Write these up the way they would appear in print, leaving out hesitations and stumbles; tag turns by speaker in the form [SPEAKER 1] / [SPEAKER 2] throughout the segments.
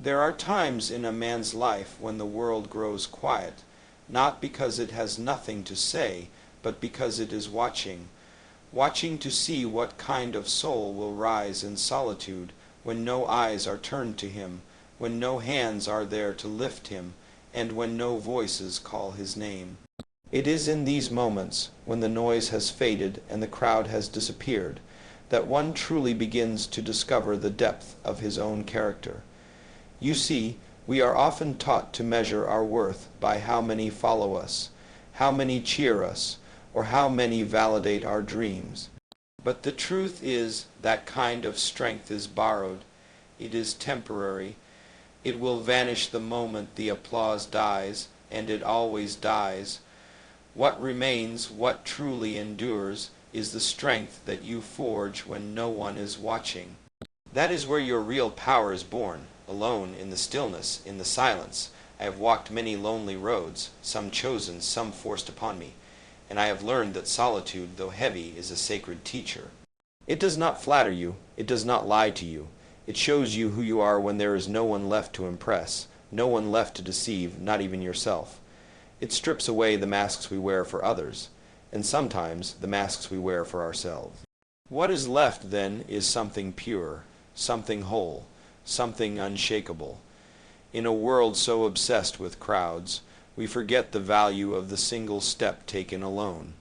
[SPEAKER 1] There are times in a man's life when the world grows quiet, not because it has nothing to say, but because it is watching, watching to see what kind of soul will rise in solitude when no eyes are turned to him, when no hands are there to lift him, and when no voices call his name. It is in these moments, when the noise has faded and the crowd has disappeared, that one truly begins to discover the depth of his own character. You see, we are often taught to measure our worth by how many follow us, how many cheer us, or how many validate our dreams. But the truth is that kind of strength is borrowed. It is temporary. It will vanish the moment the applause dies, and it always dies. What remains, what truly endures, is the strength that you forge when no one is watching. That is where your real power is born, alone, in the stillness, in the silence. I have walked many lonely roads, some chosen, some forced upon me, and I have learned that solitude, though heavy, is a sacred teacher. It does not flatter you, it does not lie to you. It shows you who you are when there is no one left to impress, no one left to deceive, not even yourself. It strips away the masks we wear for others, and sometimes the masks we wear for ourselves. What is left, then, is something pure, something whole, something unshakable. In a world so obsessed with crowds, we forget the value of the single step taken alone.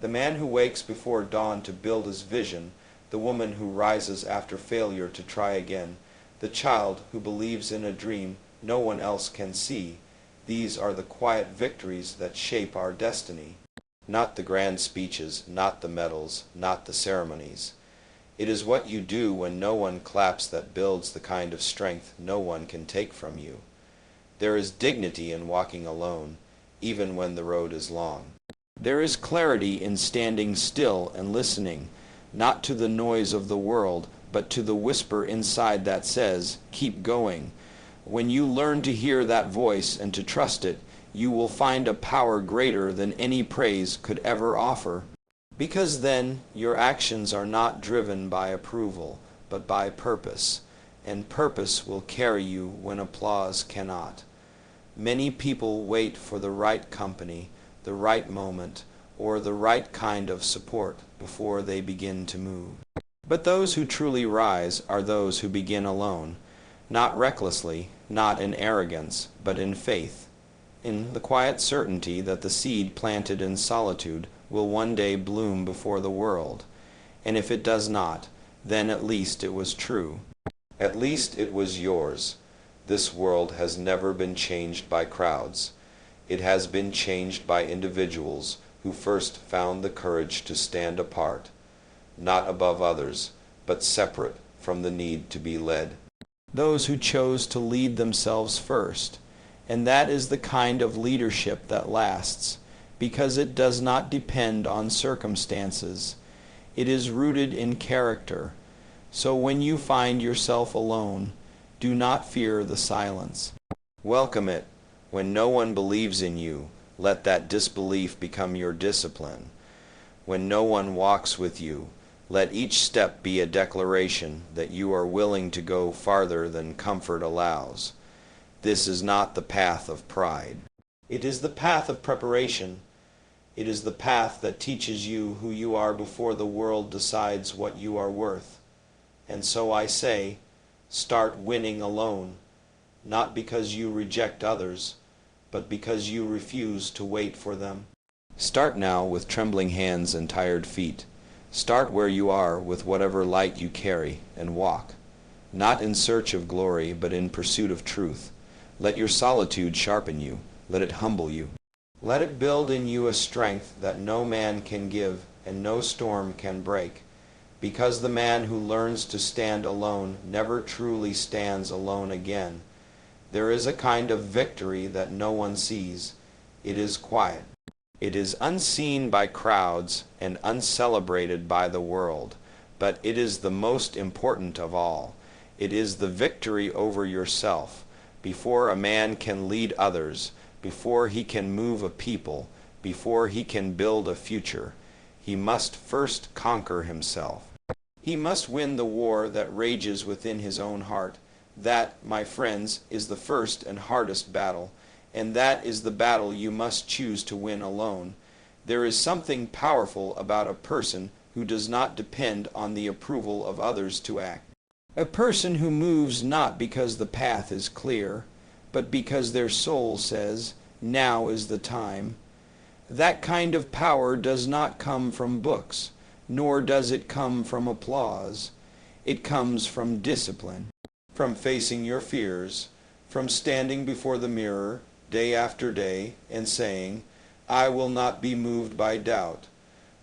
[SPEAKER 1] The man who wakes before dawn to build his vision, the woman who rises after failure to try again, the child who believes in a dream no one else can see, these are the quiet victories that shape our destiny. Not the grand speeches, not the medals, not the ceremonies. It is what you do when no one claps that builds the kind of strength no one can take from you. There is dignity in walking alone, even when the road is long. There is clarity in standing still and listening, not to the noise of the world, but to the whisper inside that says, "Keep going." When you learn to hear that voice and to trust it, you will find a power greater than any praise could ever offer. Because then your actions are not driven by approval, but by purpose, and purpose will carry you when applause cannot. Many people wait for the right company, the right moment, or the right kind of support before they begin to move. But those who truly rise are those who begin alone, not recklessly, not in arrogance, but in faith, in the quiet certainty that the seed planted in solitude will one day bloom before the world, and if it does not, then at least it was true. At least it was yours. This world has never been changed by crowds. It has been changed by individuals who first found the courage to stand apart, not above others, but separate from the need to be led. Those who chose to lead themselves first, and that is the kind of leadership that lasts, because it does not depend on circumstances. It is rooted in character. So when you find yourself alone, do not fear the silence. Welcome it. When no one believes in you, let that disbelief become your discipline. When no one walks with you, let each step be a declaration that you are willing to go farther than comfort allows. This is not the path of pride. It is the path of preparation. It is the path that teaches you who you are before the world decides what you are worth. And so I say, start winning alone, not because you reject others, but because you refuse to wait for them. Start now with trembling hands and tired feet. Start where you are with whatever light you carry, and walk, not in search of glory, but in pursuit of truth. Let your solitude sharpen you. Let it humble you. Let it build in you a strength that no man can give and no storm can break, because the man who learns to stand alone never truly stands alone again. There is a kind of victory that no one sees. It is quiet. It is unseen by crowds and uncelebrated by the world, but it is the most important of all. It is the victory over yourself. Before a man can lead others, before he can move a people, before he can build a future, he must first conquer himself. He must win the war that rages within his own heart, That, my friends, is the first and hardest battle, and that is the battle you must choose to win alone. There is something powerful about a person who does not depend on the approval of others to act. A person who moves not because the path is clear, but because their soul says, "Now is the time." That kind of power does not come from books, nor does it come from applause. It comes from discipline, from facing your fears, from standing before the mirror day after day and saying, "I will not be moved by doubt.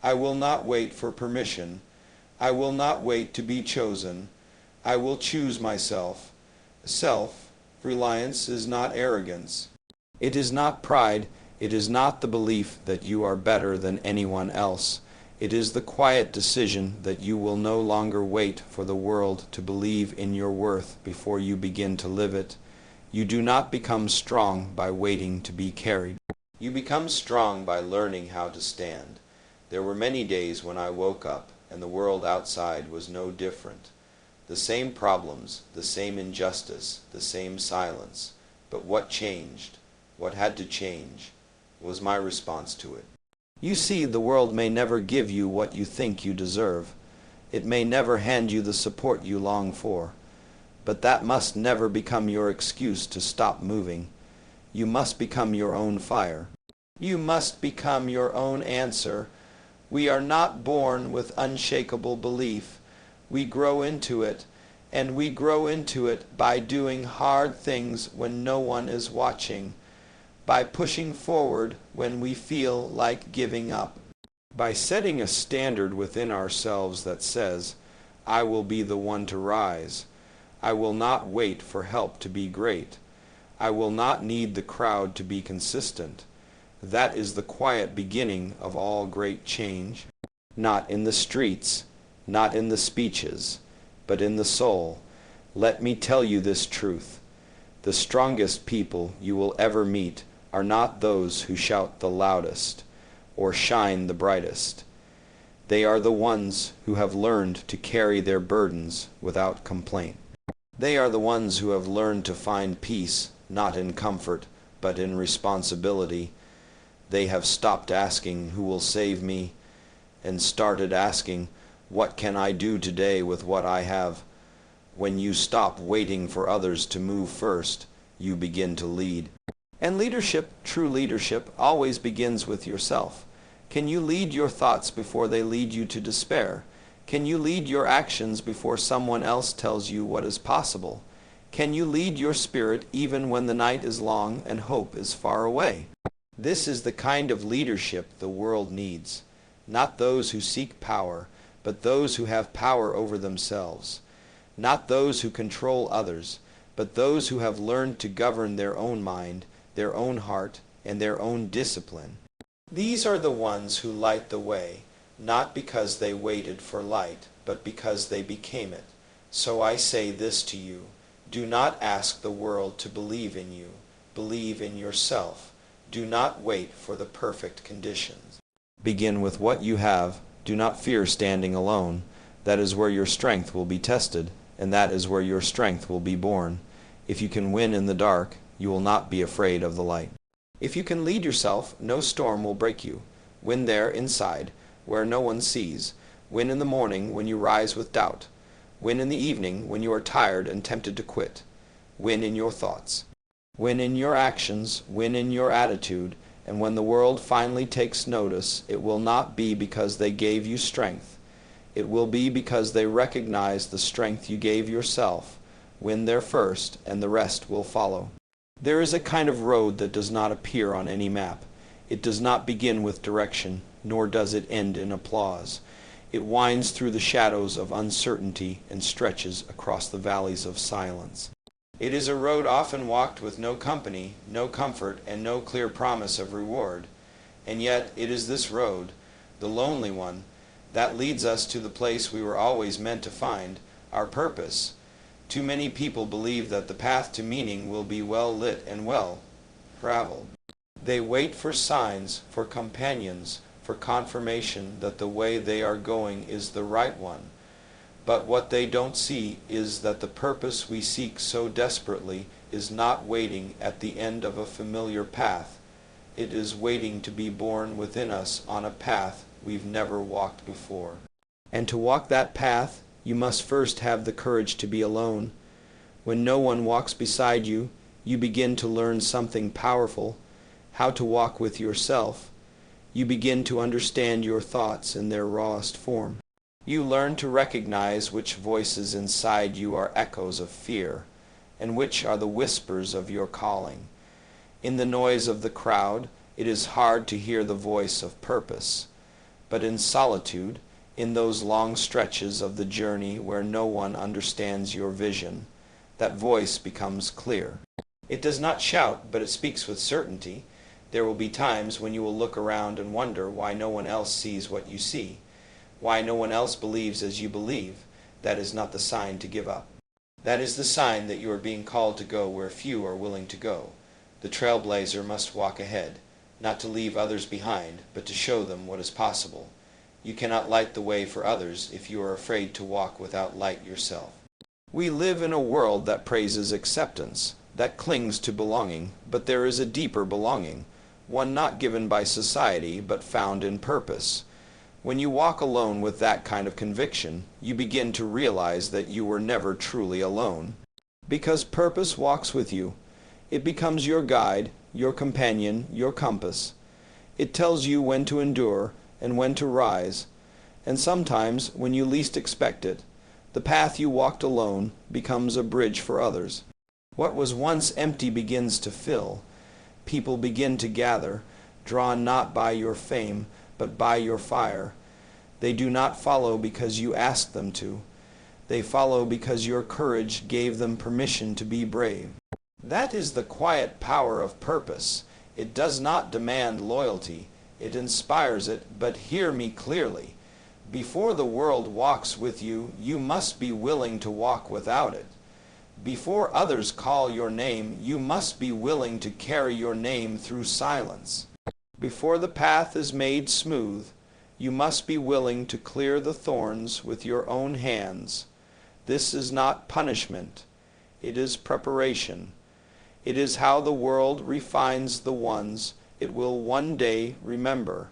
[SPEAKER 1] I will not wait for permission. I will not wait to be chosen. I will choose myself." Self-reliance is not arrogance. It is not pride. It is not the belief that you are better than anyone else. It is the quiet decision that you will no longer wait for the world to believe in your worth before you begin to live it. You do not become strong by waiting to be carried. You become strong by learning how to stand. There were many days when I woke up and the world outside was no different. The same problems, the same injustice, the same silence. But what changed? What had to change? Was my response to it. You see, the world may never give you what you think you deserve. It may never hand you the support you long for. But that must never become your excuse to stop moving. You must become your own fire. You must become your own answer. We are not born with unshakable belief. We grow into it, and we grow into it by doing hard things when no one is watching, by pushing forward when we feel like giving up, by setting a standard within ourselves that says, "I will be the one to rise. I will not wait for help to be great. I will not need the crowd to be consistent." That is the quiet beginning of all great change. Not in the streets, not in the speeches, but in the soul. Let me tell you this truth. The strongest people you will ever meet are not those who shout the loudest or shine the brightest. They are the ones who have learned to carry their burdens without complaint. They are the ones who have learned to find peace not in comfort but in responsibility. They have stopped asking, "Who will save me?" and started asking, "What can I do today with what I have?" When you stop waiting for others to move first, you begin to lead. And leadership, true leadership, always begins with yourself. Can you lead your thoughts before they lead you to despair? Can you lead your actions before someone else tells you what is possible? Can you lead your spirit even when the night is long and hope is far away? This is the kind of leadership the world needs. Not those who seek power, but those who have power over themselves. Not those who control others, but those who have learned to govern their own mind, their own heart, and their own discipline. These are the ones who light the way, not because they waited for light, but because they became it. So I say this to you: do not ask the world to believe in you. Believe in yourself. Do not wait for the perfect conditions. Begin with what you have. Do not fear standing alone. That is where your strength will be tested, and that is where your strength will be born. If you can win in the dark, you will not be afraid of the light. If you can lead yourself, no storm will break you. Win there inside, where no one sees. Win in the morning when you rise with doubt. Win in the evening when you are tired and tempted to quit. Win in your thoughts. Win in your actions, win in your attitude, and when the world finally takes notice, it will not be because they gave you strength. It will be because they recognize the strength you gave yourself. Win there first, and the rest will follow. There is a kind of road that does not appear on any map. It does not begin with direction, nor does it end in applause. It winds through the shadows of uncertainty and stretches across the valleys of silence. It is a road often walked with no company, no comfort, and no clear promise of reward. And yet it is this road, the lonely one, that leads us to the place we were always meant to find, our purpose. Too many people believe that the path to meaning will be well lit and well traveled. They wait for signs, for companions, for confirmation that the way they are going is the right one. But what they don't see is that the purpose we seek so desperately is not waiting at the end of a familiar path. It is waiting to be born within us on a path we've never walked before. And to walk that path, you must first have the courage to be alone. When no one walks beside you, you begin to learn something powerful, how to walk with yourself. You begin to understand your thoughts in their rawest form. You learn to recognize which voices inside you are echoes of fear, and which are the whispers of your calling. In the noise of the crowd, it is hard to hear the voice of purpose. But in solitude, in those long stretches of the journey where no one understands your vision, that voice becomes clear. It does not shout, but it speaks with certainty. There will be times when you will look around and wonder why no one else sees what you see, why no one else believes as you believe. That is not the sign to give up. That is the sign that you are being called to go where few are willing to go. The trailblazer must walk ahead, not to leave others behind, but to show them what is possible. You cannot light the way for others if you are afraid to walk without light yourself. We live in a world that praises acceptance, that clings to belonging, but there is a deeper belonging, one not given by society, but found in purpose. When you walk alone with that kind of conviction, you begin to realize that you were never truly alone. Because purpose walks with you. It becomes your guide, your companion, your compass. It tells you when to endure and when to rise, and sometimes when you least expect it. The path you walked alone becomes a bridge for others. What was once empty begins to fill. People begin to gather, drawn not by your fame, but by your fire. They do not follow because you asked them to. They follow because your courage gave them permission to be brave. That is the quiet power of purpose. It does not demand loyalty. It inspires it, but hear me clearly. Before the world walks with you, you must be willing to walk without it. Before others call your name, you must be willing to carry your name through silence. Before the path is made smooth, you must be willing to clear the thorns with your own hands. This is not punishment. It is preparation. It is how the world refines the ones it will one day remember,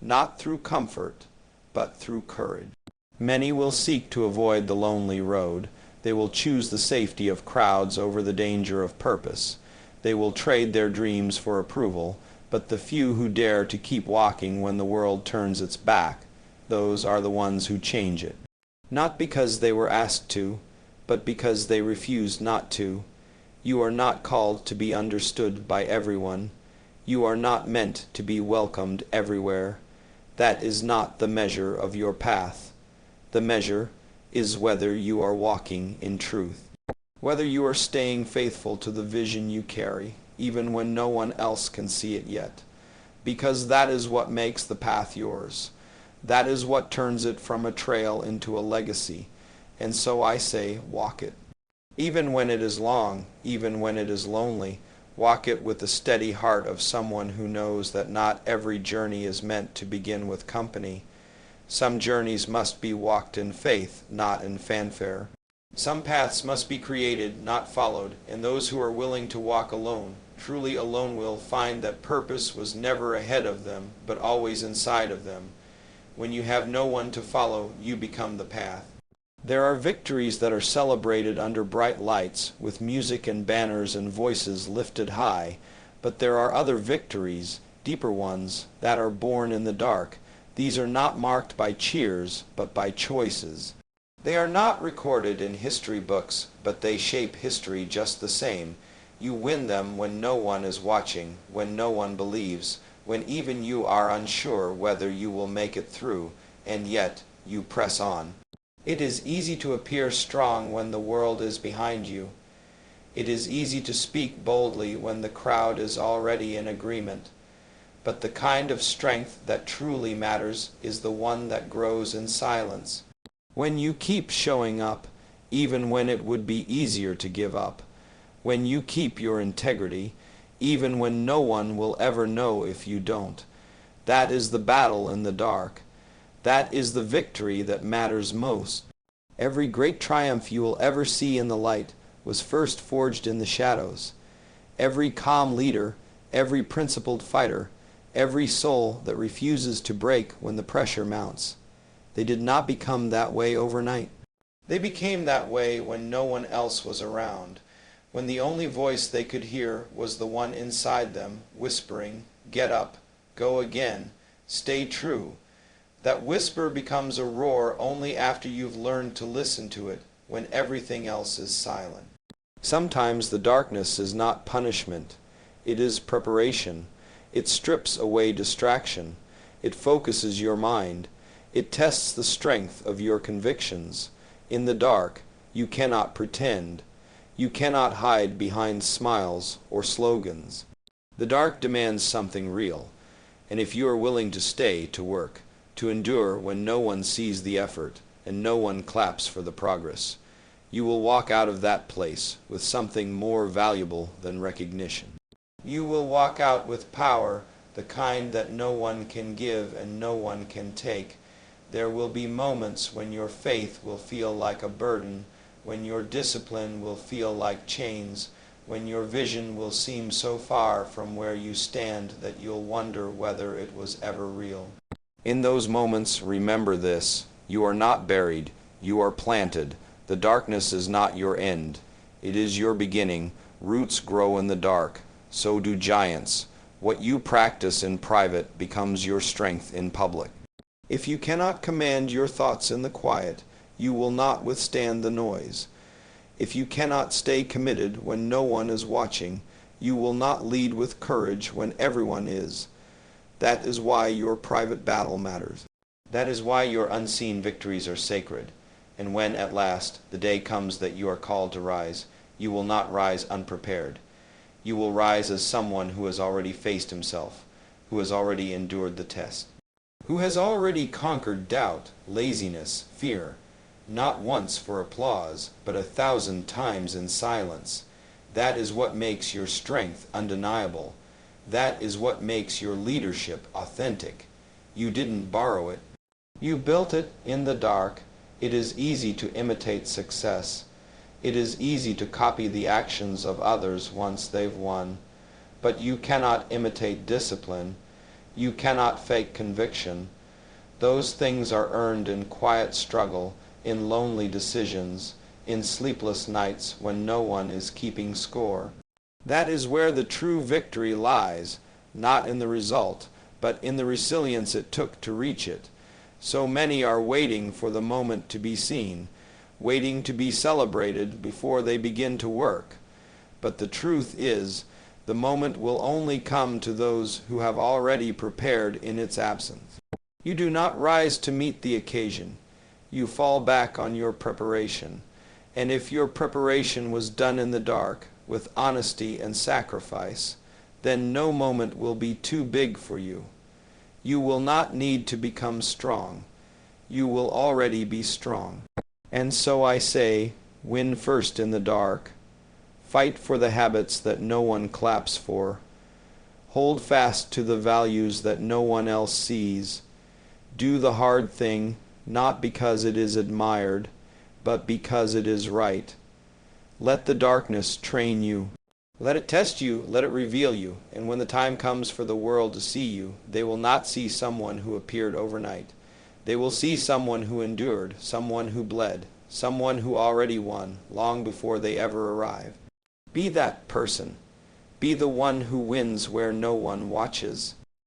[SPEAKER 1] not through comfort, but through courage. Many will seek to avoid the lonely road. They will choose the safety of crowds over the danger of purpose. They will trade their dreams for approval, but the few who dare to keep walking when the world turns its back, those are the ones who change it. Not because they were asked to, but because they refused not to. You are not called to be understood by everyone. You are not meant to be welcomed everywhere. That is not the measure of your path. The measure is whether you are walking in truth, whether you are staying faithful to the vision you carry, even when no one else can see it yet, because that is what makes the path yours. That is what turns it from a trail into a legacy, and so I say, walk it. Even when it is long, even when it is lonely, walk it with the steady heart of someone who knows that not every journey is meant to begin with company. Some journeys must be walked in faith, not in fanfare. Some paths must be created, not followed, and those who are willing to walk alone, truly alone, will find that purpose was never ahead of them, but always inside of them. When you have no one to follow, you become the path. There are victories that are celebrated under bright lights, with music and banners and voices lifted high, but there are other victories, deeper ones, that are born in the dark. These are not marked by cheers, but by choices. They are not recorded in history books, but they shape history just the same. You win them when no one is watching, when no one believes, when even you are unsure whether you will make it through, and yet you press on. It is easy to appear strong when the world is behind you. It is easy to speak boldly when the crowd is already in agreement. But the kind of strength that truly matters is the one that grows in silence. When you keep showing up, even when it would be easier to give up. When you keep your integrity, even when no one will ever know if you don't. That is the battle in the dark. That is the victory that matters most. Every great triumph you will ever see in the light was first forged in the shadows. Every calm leader, every principled fighter, every soul that refuses to break when the pressure mounts. They did not become that way overnight. They became that way when no one else was around, when the only voice they could hear was the one inside them, whispering, "Get up, go again, stay true." That whisper becomes a roar only after you've learned to listen to it when everything else is silent. Sometimes the darkness is not punishment. It is preparation. It strips away distraction. It focuses your mind. It tests the strength of your convictions. In the dark, you cannot pretend. You cannot hide behind smiles or slogans. The dark demands something real, and if you are willing to stay to work, to endure when no one sees the effort and no one claps for the progress, you will walk out of that place with something more valuable than recognition. You will walk out with power, the kind that no one can give and no one can take. There will be moments when your faith will feel like a burden, when your discipline will feel like chains, when your vision will seem so far from where you stand that you'll wonder whether it was ever real. In those moments, remember this: you are not buried, you are planted. The darkness is not your end. It is your beginning. Roots grow in the dark. So do giants. What you practice in private becomes your strength in public. If you cannot command your thoughts in the quiet, you will not withstand the noise. If you cannot stay committed when no one is watching, you will not lead with courage when everyone is. That is why your private battle matters. That is why your unseen victories are sacred. And when at last the day comes that you are called to rise, you will not rise unprepared. You will rise as someone who has already faced himself, who has already endured the test, who has already conquered doubt, laziness, fear, not once for applause, but 1,000 times in silence. That is what makes your strength undeniable. That is what makes your leadership authentic. You didn't borrow it. You built it in the dark. It is easy to imitate success. It is easy to copy the actions of others once they've won. But you cannot imitate discipline. You cannot fake conviction. Those things are earned in quiet struggle, in lonely decisions, in sleepless nights when no one is keeping score. That is where the true victory lies, not in the result, but in the resilience it took to reach it. So many are waiting for the moment to be seen, waiting to be celebrated before they begin to work. But the truth is, the moment will only come to those who have already prepared in its absence. You do not rise to meet the occasion. You fall back on your preparation. And if your preparation was done in the dark, with honesty and sacrifice, then no moment will be too big for you. You will not need to become strong. You will already be strong. And so I say, win first in the dark. Fight for the habits that no one claps for. Hold fast to the values that no one else sees. Do the hard thing, not because it is admired, but because it is right. Let the darkness train you. Let it test you, let it reveal you, and when the time comes for the world to see you, they will not see someone who appeared overnight. They will see someone who endured, someone who bled, someone who already won, long before they ever arrived. Be that person. Be the one who wins where no one watches.